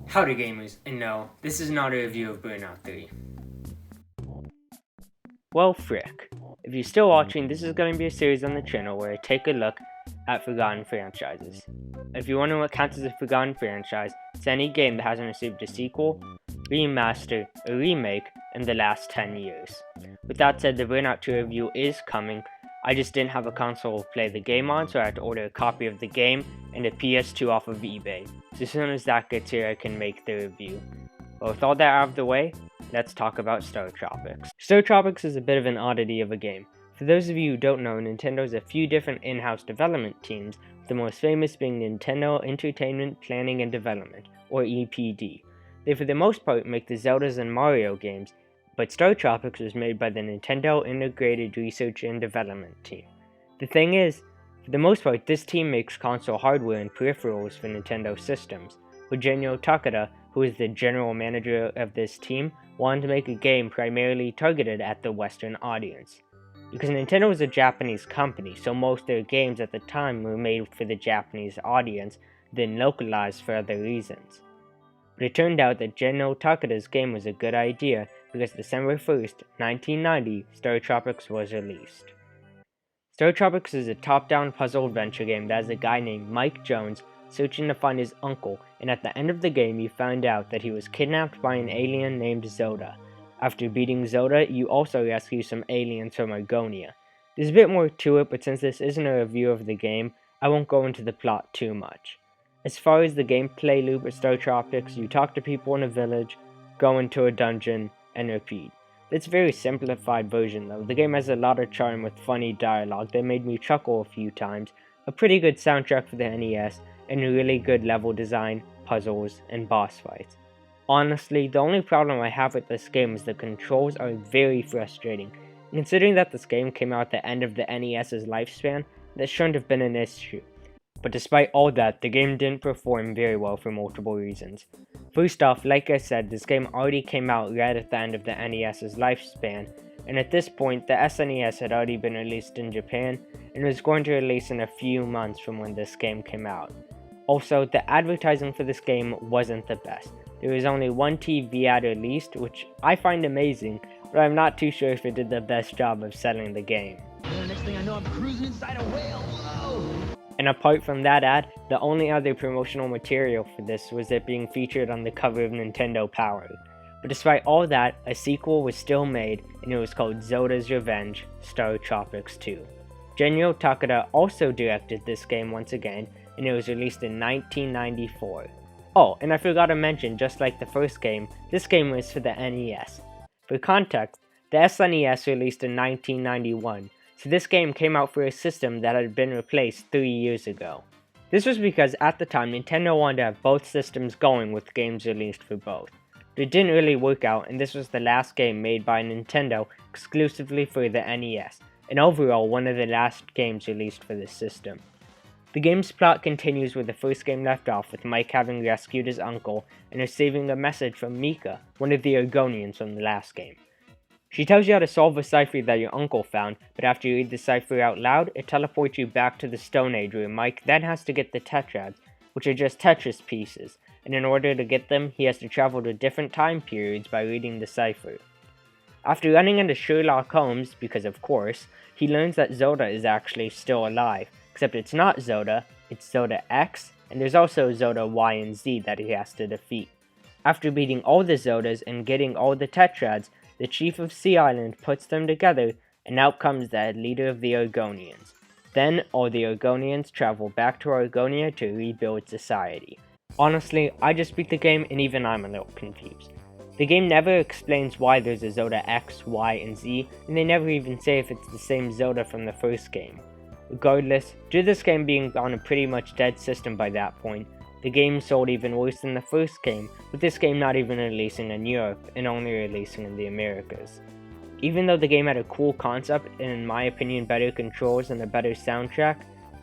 Howdy gamers, and no, this is not a review of Burnout 3. Well frick, if you're still watching, this is going to be a series on the channel where I take a look at forgotten franchises. If you're wondering what counts as a forgotten franchise, it's any game that hasn't received a sequel, remaster, or remake in the last 10 years. With that said, the Burnout 2 review is coming. I just didn't have a console to play the game on, so I had to order a copy of the game and a PS2 off of eBay. So as soon as that gets here, I can make the review. But with all that out of the way, let's talk about Startropics. Startropics is a bit of an oddity of a game. For those of you who don't know, Nintendo has a few different in-house development teams, the most famous being Nintendo Entertainment Planning and Development, or EPD. They for the most part make the Zeldas and Mario games, but Startropics was made by the Nintendo Integrated Research and Development team. The thing is, for the most part, this team makes console hardware and peripherals for Nintendo systems, but Genyo Takeda, who is the general manager of this team, wanted to make a game primarily targeted at the Western audience. Because Nintendo was a Japanese company, so most of their games at the time were made for the Japanese audience, then localized for other reasons. But it turned out that Genyo Takeda's game was a good idea because December 1st, 1990, Startropics was released. Startropics is a top-down puzzle adventure game that has a guy named Mike Jones searching to find his uncle, and at the end of the game you find out that he was kidnapped by an alien named Zoda. After beating Zoda, you also rescue some aliens from Argonia. There's a bit more to it, but since this isn't a review of the game, I won't go into the plot too much. As far as the gameplay loop of Startropics, you talk to people in a village, go into a dungeon, and repeat. It's a very simplified version though. The game has a lot of charm with funny dialogue that made me chuckle a few times, a pretty good soundtrack for the NES, and really good level design, puzzles, and boss fights. Honestly, the only problem I have with this game is the controls are very frustrating. Considering that this game came out at the end of the NES's lifespan, that shouldn't have been an issue. But despite all that, the game didn't perform very well for multiple reasons. First off, like I said, this game already came out right at the end of the NES's lifespan, and at this point, the SNES had already been released in Japan, and was going to release in a few months from when this game came out. Also, the advertising for this game wasn't the best. There was only one TV ad released, which I find amazing, but I'm not too sure if it did the best job of selling the game. Next thing I know, I'm cruising inside a whale. Whoa! And apart from that ad, the only other promotional material for this was it being featured on the cover of Nintendo Power. But despite all that, a sequel was still made, and it was called Zoda's Revenge: Startropics 2. Genyo Takeda also directed this game once again, and it was released in 1994. Oh, and I forgot to mention, just like the first game, this game was for the NES. For context, the SNES released in 1991, so this game came out for a system that had been replaced 3 years ago. This was because at the time Nintendo wanted to have both systems going with games released for both. But it didn't really work out, and this was the last game made by Nintendo exclusively for the NES, and overall one of the last games released for this system. The game's plot continues where the first game left off, with Mike having rescued his uncle and receiving a message from Mika, one of the Argonians from the last game. She tells you how to solve a cipher that your uncle found, but after you read the cipher out loud, it teleports you back to the Stone Age where Mike then has to get the Tetrads, which are just Tetris pieces, and in order to get them, he has to travel to different time periods by reading the cipher. After running into Sherlock Holmes, because of course, he learns that Zoda is actually still alive, except it's not Zoda, it's Zoda X, and there's also Zoda Y and Z that he has to defeat. After beating all the Zodas and getting all the Tetrads, the chief of Sea Island puts them together, and out comes the leader of the Argonians. Then, all the Argonians travel back to Argonia to rebuild society. Honestly, I just beat the game and even I'm a little confused. The game never explains why there's a Zoda X, Y, and Z, and they never even say if it's the same Zoda from the first game. Regardless, due to this game being on a pretty much dead system by that point, the game sold even worse than the first game, with this game not even releasing in Europe and only releasing in the Americas. Even though the game had a cool concept and in my opinion better controls and a better soundtrack,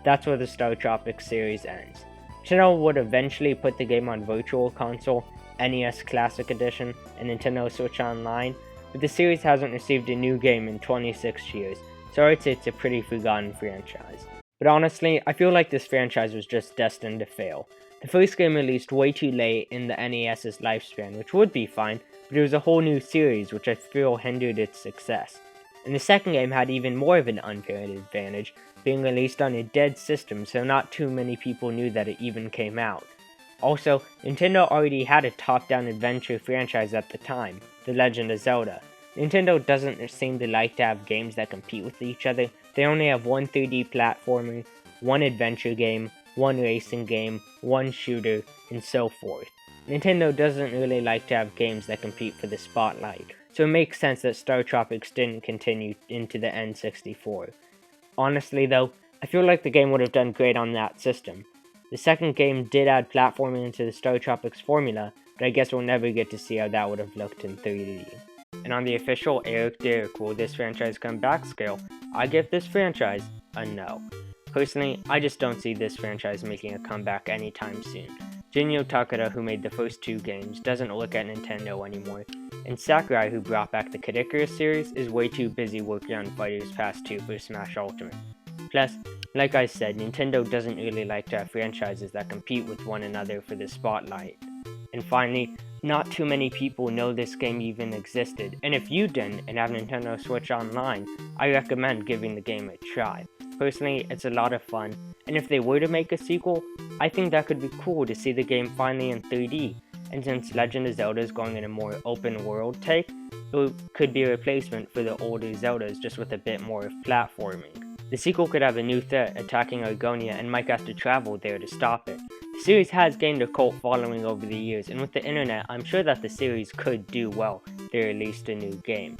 that's where the Startropics series ends. Nintendo would eventually put the game on Virtual Console, NES Classic Edition, and Nintendo Switch Online, but the series hasn't received a new game in 26 years, so I'd say it's a pretty forgotten franchise. But honestly, I feel like this franchise was just destined to fail. The first game released way too late in the NES's lifespan, which would be fine, but it was a whole new series which I feel hindered its success. And the second game had even more of an unfair advantage, being released on a dead system, so not too many people knew that it even came out. Also, Nintendo already had a top-down adventure franchise at the time, The Legend of Zelda. Nintendo doesn't seem to like to have games that compete with each other. They only have one 3D platformer, one adventure game, one racing game, one shooter, and so forth. Nintendo doesn't really like to have games that compete for the spotlight, so it makes sense that Startropics didn't continue into the N64. Honestly though, I feel like the game would have done great on that system. The second game did add platforming into the Startropics formula, but I guess we'll never get to see how that would have looked in 3D. And on the official Eric Derek Will This Franchise Come Back scale, I give this franchise a no. Personally, I just don't see this franchise making a comeback anytime soon. Jinyo Takeda, who made the first two games, doesn't look at Nintendo anymore, and Sakurai, who brought back the Kid Icarus series, is way too busy working on Fighters Pass 2 for Smash Ultimate. Plus, like I said, Nintendo doesn't really like to have franchises that compete with one another for the spotlight. And finally, not too many people know this game even existed, and if you didn't and have Nintendo Switch Online, I recommend giving the game a try. Personally, it's a lot of fun, and if they were to make a sequel, I think that could be cool to see the game finally in 3D, and since Legend of Zelda is going in a more open world take, it could be a replacement for the older Zeldas just with a bit more of platforming. The sequel could have a new threat attacking Argonia and Mike has to travel there to stop it. The series has gained a cult following over the years, and with the internet, I'm sure that the series could do well if they released a new game.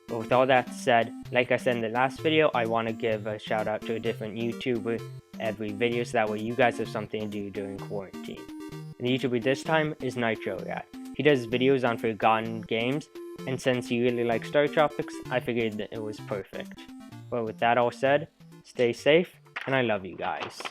But with all that said, like I said in the last video, I want to give a shout out to a different YouTuber every video so that way you guys have something to do during quarantine. And the YouTuber this time is Nitro Rat. He does videos on forgotten games, and since he really likes Startropics, I figured that it was perfect. But with that all said, stay safe, and I love you guys.